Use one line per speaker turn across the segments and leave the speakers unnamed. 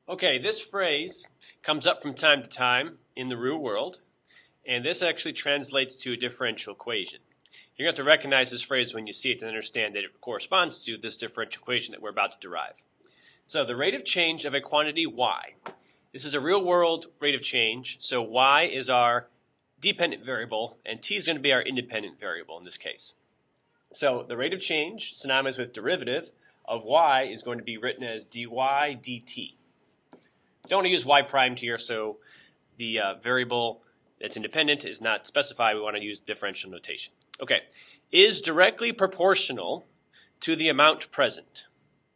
Okay, this phrase comes up from time to time in the real world, and this actually translates to a differential equation. You're going to have to recognize this phrase when you see it and understand that it corresponds to this differential equation that we're about to derive. So the rate of change of a quantity y. This is a real world rate of change, so y is our dependent variable, and t is going to be our independent variable in this case. So the rate of change, synonymous with derivative, of y is going to be written as dy dt. Don't want to use y primed here, so the variable that's independent is not specified. We want to use differential notation. Okay, is directly proportional to the amount present.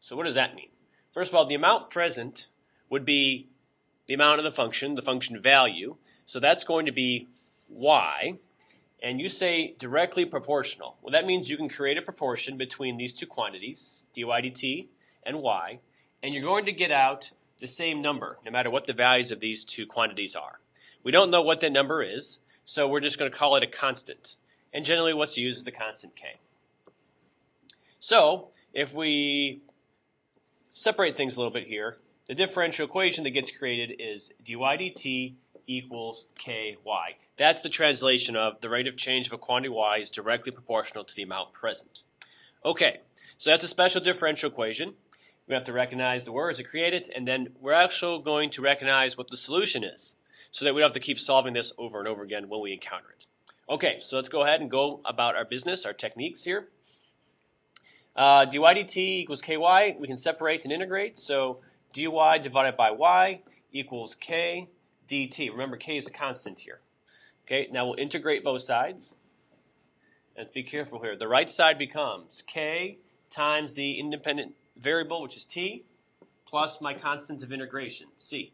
So what does that mean? First of all, the amount present would be the amount of the function value. So that's going to be y. And you say directly proportional. Well, that means you can create a proportion between these two quantities, dy dt and y, and you're going to get out the same number, no matter what the values of these two quantities are. We don't know what that number is, so we're just going to call it a constant. And generally what's used is the constant k. So if we separate things a little bit here, the differential equation that gets created is dy dt equals ky. That's the translation of the rate of change of a quantity y is directly proportional to the amount present. Okay, so that's a special differential equation. We have to recognize the words that create it, and then we're actually going to recognize what the solution is, so that we don't have to keep solving this over and over again when we encounter it. Okay, so let's go ahead and go about our business, our techniques here. Dy dt equals ky. We can separate and integrate, so dy divided by y equals k dt. Remember, k is a constant here. Okay, now we'll integrate both sides. Let's be careful here. The right side becomes k times the independent variable, which is t, plus my constant of integration, c.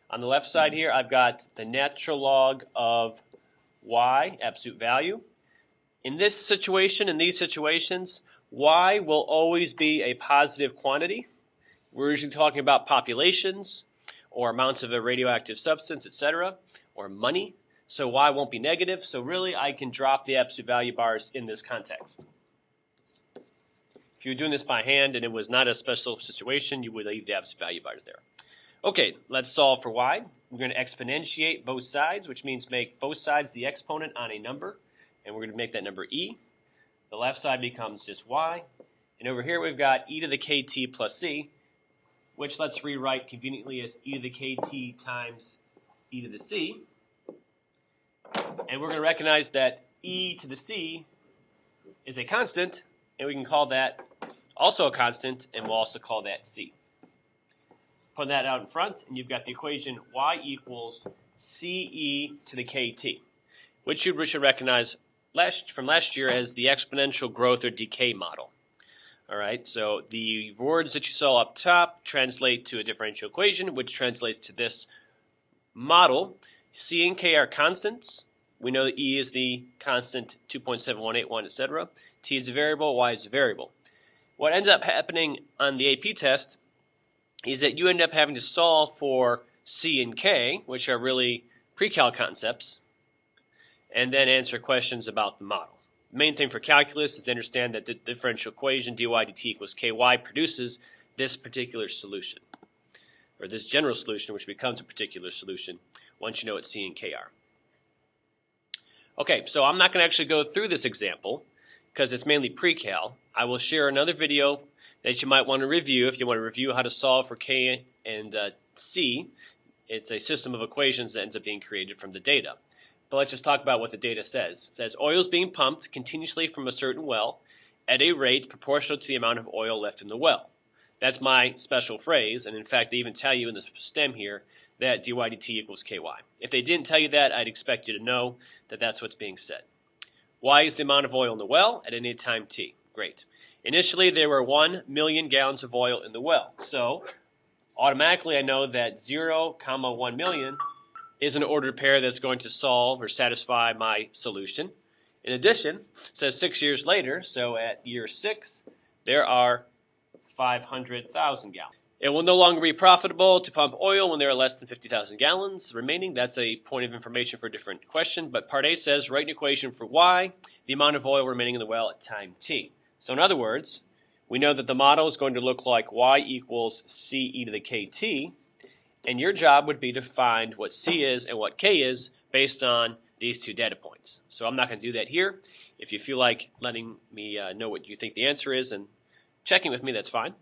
On the left side here, I've got the natural log of y, absolute value. In this situation, in these situations, y will always be a positive quantity. We're usually talking about populations or amounts of a radioactive substance, etc., or money. So y won't be negative. So really, I can drop the absolute value bars in this context. If you were doing this by hand and it was not a special situation, you would leave the absolute value bars there. Okay, let's solve for y. We're going to exponentiate both sides, which means make both sides the exponent on a number, and we're going to make that number e. The left side becomes just y, and over here we've got e to the kt plus c, which let's rewrite conveniently as e to the kt times e to the c. And we're going to recognize that e to the c is a constant, and we can call that also a constant, and we'll also call that c. Put that out in front, and you've got the equation y equals ce to the kt, which you should recognize from last year as the exponential growth or decay model. All right, so the words that you saw up top translate to a differential equation, which translates to this model. C and K are constants. We know that E is the constant 2.7181, etc. T is a variable, Y is a variable. What ends up happening on the AP test is that you end up having to solve for C and K, which are really pre-calc concepts, and then answer questions about the model. The main thing for calculus is to understand that the differential equation dy dt equals ky produces this particular solution, or this general solution, which becomes a particular solution once you know what C and K are. Okay, so I'm not going to actually go through this example because it's mainly pre-cal. I will share another video that you might want to review if you want to review how to solve for K and C. It's a system of equations that ends up being created from the data. But let's just talk about what the data says. It says oil is being pumped continuously from a certain well at a rate proportional to the amount of oil left in the well. That's my special phrase, and in fact they even tell you in the stem here that dy dt equals ky. If they didn't tell you that, I'd expect you to know that that's what's being said. Y is the amount of oil in the well at any time t. Great. Initially there were 1 million gallons of oil in the well, so automatically I know that 0, 1 million is an ordered pair that's going to solve or satisfy my solution. In addition, it says 6 years later, so at year 6, there are 500,000 gallons. It will no longer be profitable to pump oil when there are less than 50,000 gallons remaining. That's a point of information for a different question. But part A says write an equation for y, the amount of oil remaining in the well at time t. So in other words, we know that the model is going to look like y equals ce to the kt. And your job would be to find what C is and what K is based on these two data points. So I'm not going to do that here. If you feel like letting me know what you think the answer is and checking with me, that's fine.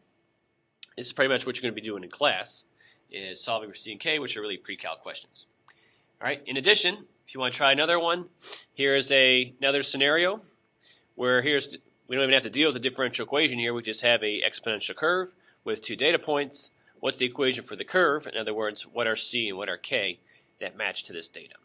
This is pretty much what you're going to be doing in class, is solving for C and K, which are really pre-calc questions. All right. In addition, if you want to try another one, here's another scenario where we don't even have to deal with the differential equation here. We just have a exponential curve with two data points. What's the equation for the curve? In other words, what are C and what are K that match to this data?